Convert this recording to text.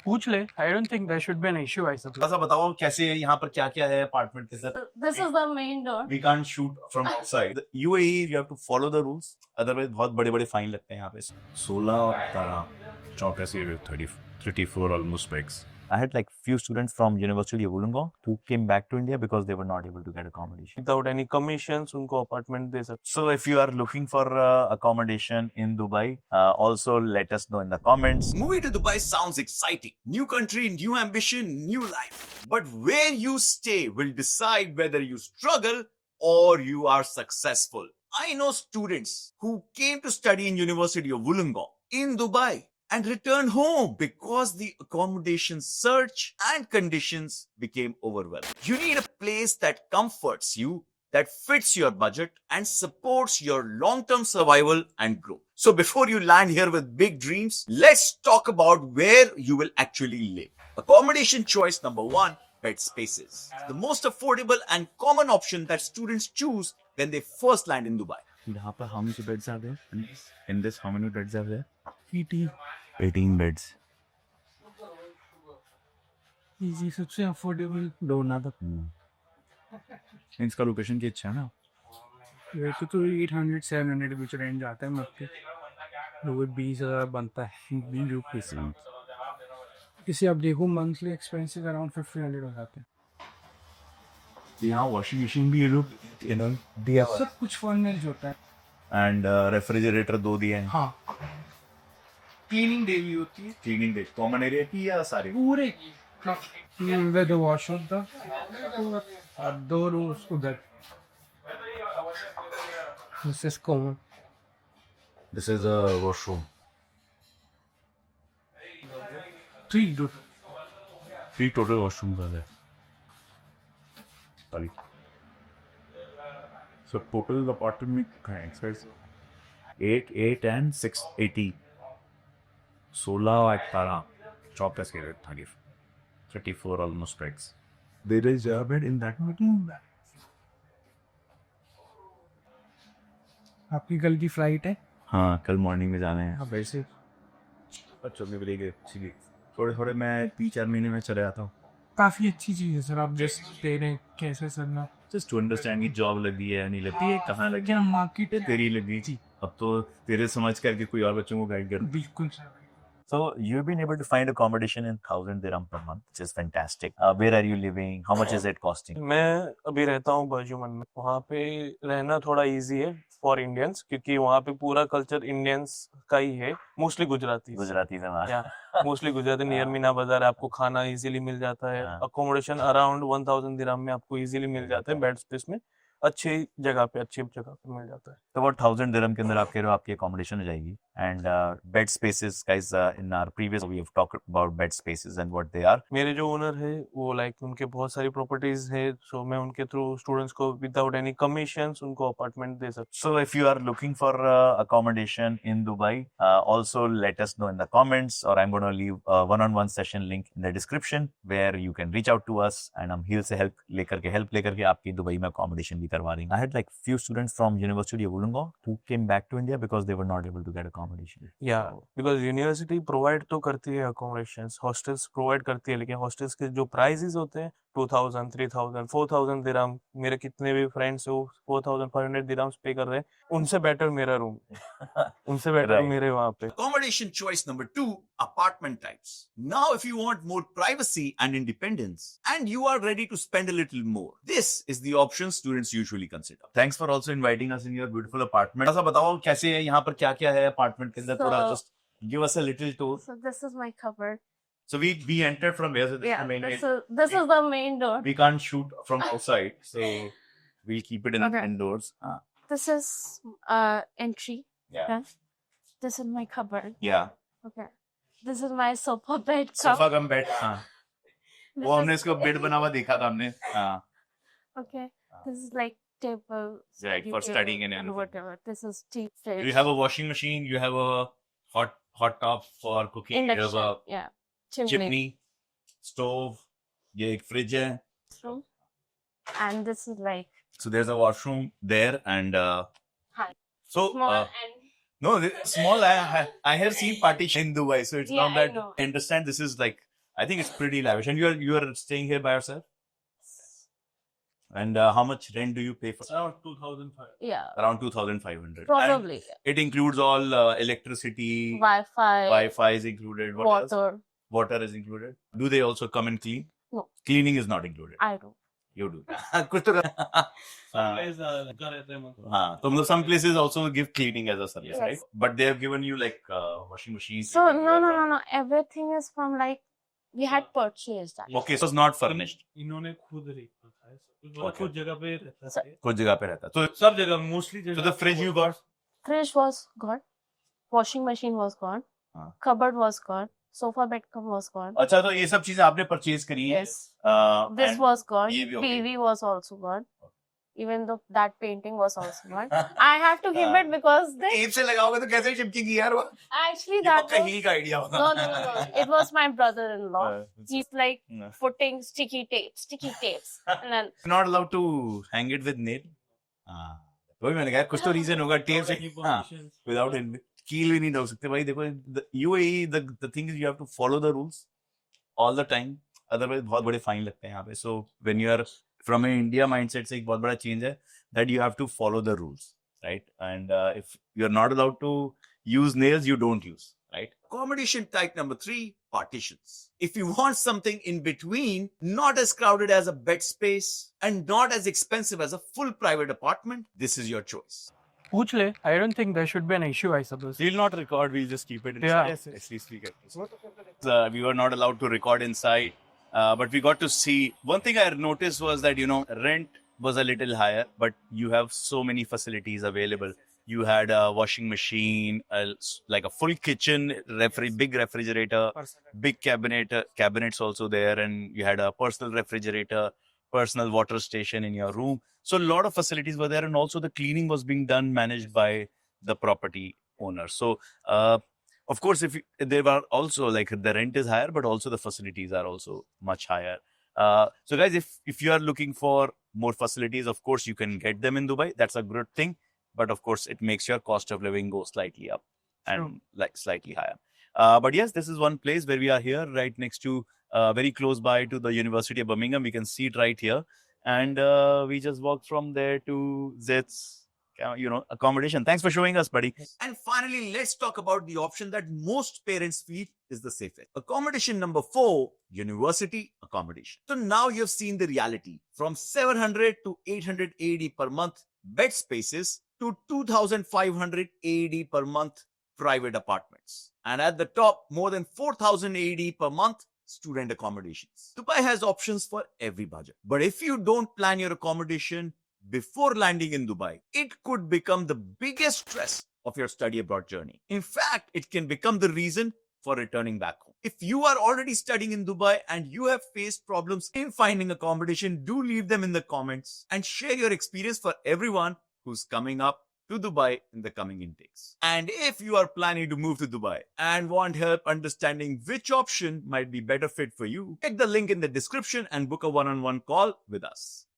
पूछ ले. I don't think there should be an issue, I suppose. थोड़ा सा बताओ कैसे है यहाँ पर क्या क्या है अपार्टमेंट के साथ. This is the main door. We can't shoot from outside. The UAE, you have to follow the rules. Otherwise, बहुत बड़े-बड़े फाइन लगते हैं यहाँ पे. 16 और 18, 34, 34 almost specs. I had like few students from University of Wollongong who came back to India because they were not able to get accommodation. Without any commissions, उनको apartment दे सकते. So if you are looking for accommodation in Dubai, also let us know in the comments. Moving to Dubai sounds exciting. New country, new ambition, new life. But where you stay will decide whether you struggle or you are successful. I know students who came to study in University of Wollongong in Dubai and returned home because the accommodation search and conditions became overwhelming. You need a place that comforts you, that fits your budget and supports your long-term survival and growth. So before you land here with big dreams, let's talk about where you will actually live. Accommodation choice number 1, bed spaces. The most affordable and common option that students choose when they first land in Dubai. How many beds are there? In this, how many beds are there? 18 beds. Easy, सबसे affordable डोना तक. इसका location की अच्छा है ना. वैसे तो 800-700 बीच range आता है मत के. वो 20,000 बनता है. 20 रुपीस. किसी आप देखो मंथली एक्सपेंसेस अराउंड 1500 हो जाते हैं. यहाँ वॉशिंग मशीन भी ये लोग दिया हुआ है. सब कुछ फर्निश्ड होता है. एंड रेफ्रिजरेटर 2 दिए हैं. हाँ. क्लीनिंग डे भी होती है. क्लीनिंग डे कॉमन एरिया की या सारे पूरे की. विद द वॉशरूम था और 2 रूम्स उधर. This is common. This is a washroom. 3 total washroom है. सॉरी. सो टोटल अपार्टमेंट में एक्सपेंस 8 and 6 80. 16 और 18 चौपस के 34 almost specs. There is a bed in that room. आपकी कल की फ्लाइट है. हाँ कल मॉर्निंग में जाना है. हाँ वैसे बच्चों के लिए थोड़े मैं 3-4 महीने में चले आता हूँ. काफ़ी अच्छी चीज़ है सर. आप जस्ट दे रहे हैं कैसे चलना. जस्ट टू अंडरस्टैंड की जॉब लगी है नहीं लगती है कहाँ लगी. क्या मार्केट है. तेरी लगी थी. अब तो तेरे समझ करके कोई और बच्चों को गाइड कर. बिल्कुल sir. So you've been able to find accommodation in 1,000 dirham per month, which is fantastic. Where are you living? How much is it costing? मैं अभी रहता हूँ बर्जुमन में. वहाँ पे रहना थोड़ा इजी है फॉर इंडियंस क्योंकि वहाँ पे पूरा कल्चर इंडियंस का ही है. मोस्टली गुजराती से मोस्टली गुजराती. नियर मीना बाजार आपको खाना इजीली मिल जाता है. अकोमोडेशन अराउंड 1000 दिरहम में आपको इजीली मिल जाता है. बेड स्पेस में अच्छी जगह पे मिल जाता है. तो अबाउट 1000 dirham के अंदर आप कह रहे हो आपकी अकोमोडेशन हो जाएगी. And bed spaces guys in our previous we have talked about bed spaces and what they are. मेरे जो ओनर है वो लाइक उनके बहुत सारी प्रॉपर्टीज है. सो मैं उनके थ्रू स्टूडेंट्स को विदाउट एनी कमीशंस उनको अपार्टमेंट दे सकता. So if you are looking for accommodation in Dubai, also let us know in the comments, or I'm going to leave a one-on-one session link in the description where you can reach out to us and हम हिल से help लेकर के आपकी Dubai में accommodation भी करवा देंगे. I had like few students from University of Wollongong who came back to India because they were not able to get accommodation. Yeah, because university provide तो करती है accommodations, हॉस्टल्स प्रोवाइड करती है, लेकिन हॉस्टल्स के जो प्राइसेस होते हैं 2000, 3000, 4000 दिरहम. मेरे कितने भी फ्रेंड्स हो 4500 दिरहम्स पे कर रहे हैं. उनसे बेटर मेरा रूम. उनसे बेटर Right. मेरे वहाँ पे. Accommodation choice number 2, apartment types. Now, if you want more privacy and independence, and you are ready to spend a little more, this is the option students usually consider. Thanks for also inviting us in your beautiful apartment. थोड़ा सा बताओ कैसे है यहाँ पर क्या क्या है apartment के अंदर. थोड़ा just give us a little tour. So this is my cupboard. So we entered from here. So this is the main gate. This is the main door. We can't shoot from outside, so we'll keep it indoors. This is entry. Yeah. Okay. This is my cupboard. Yeah. Okay. This is my sofa bed. Sofa cum bed. हाँ. This वो हमने is- इसको bed बना हुआ देखा था हमने. हाँ. Okay. This is like table. Right, study for table studying and everything. whatever. This is deep fridge. You have a washing machine. You have a hot tub for cooking. You Induction. have Yeah. a chimney, stove. ये एक fridge है. Room. And this is like So there's a washroom there and Hi. so small and no small. I have seen partition in Dubai, so it's Yeah, not I that. know. I understand this is like I think it's pretty lavish. And you are staying here by yourself? And how much rent do you pay for? Around 2005. Yeah, Around 2,500. probably. And it includes all electricity, Wi-Fi, Wi-Fi is included. What else? water. Water is included. Do they also come and clean? No. Cleaning is not included. I do. You do. कुछ तो कर- हाँ, हाँ. तो मतलब some places also give cleaning as a service, Yes. right? But they have given you like washing machine. So no. Everything is from like we had purchased that. Okay, so it's not furnished. इन्होंने खुद रखा है सब कुछ, Okay. कुछ जगह पे रहता है, कुछ जगह पे रहता है. So सब जगह mostly so the fridge you got. Fridge was gone. Washing machine was gone. हाँ. Cupboard was gone. Sofa bed was gone. अच्छा तो ये सब चीजें आपने परचेज करी है. Yes. This and- was gone. ये भी okay. TV was also gone. Even though that painting was also gone. I have to keep it because they tape से लगाओगे तो कैसे चिपकेगी यार वो? actually ये that पक्का was, हील का आइडिया होगा. no. It was my brother-in-law. He's like No. putting sticky tapes, and then Not allowed to hang it with nail. हाँ. वही मैंने कहा कुछ तो रीजन होगा टेप से. हाँ. Without it, कील भी नहीं डाल सकते भाई. देखो UAE the thing is you have to follow the rules all the time. Otherwise बहुत बड़े फाइन लगते हैं यहाँ पे. So when you are from an India mindset से एक बहुत बड़ा change है that you have to follow the rules, right? And if you're not allowed to use nails, you don't use, right? Accommodation type number 3, partitions. If you want something in between, not as crowded as a bed space and not as expensive as a full private apartment, this is your choice. पूछ ले. I don't think there should be an issue, I suppose. We'll not record. We'll just keep it inside. Yeah. Yes, at least we get. We were not allowed to record inside, but we got to see. One thing I noticed was that rent was a little higher, but you have so many facilities available. You had a washing machine, like a full kitchen, big refrigerator, big cabinets also there, and you had a personal refrigerator, personal water station in your room. So a lot of facilities were there, and also the cleaning was being done, managed by the property owner. So, of course, there were also like the rent is higher, but also the facilities are also much higher. So guys, if you are looking for more facilities, of course, you can get them in Dubai. That's a good thing. But of course, it makes your cost of living go slightly up and like slightly higher. But yes, this is one place where we are here right next to, very close by to the University of Birmingham. We can see it right here. And we just walked from there to Zed's, accommodation. Thanks for showing us, buddy. And finally, let's talk about the option that most parents feel is the safest. Accommodation number 4, university accommodation. So now you've seen the reality. From 700 to 800 AED per month bed spaces to 2,500 AED per month private apartments. And at the top, more than 4,000 AED per month student accommodations. Dubai has options for every budget. But if you don't plan your accommodation before landing in Dubai, it could become the biggest stress of your study abroad journey. In fact, it can become the reason for returning back home. If you are already studying in Dubai and you have faced problems in finding accommodation, do leave them in the comments and share your experience for everyone who's coming up to Dubai in the coming intakes. And if you are planning to move to Dubai and want help understanding which option might be better fit for you, check the link in the description and book a one-on-one call with us.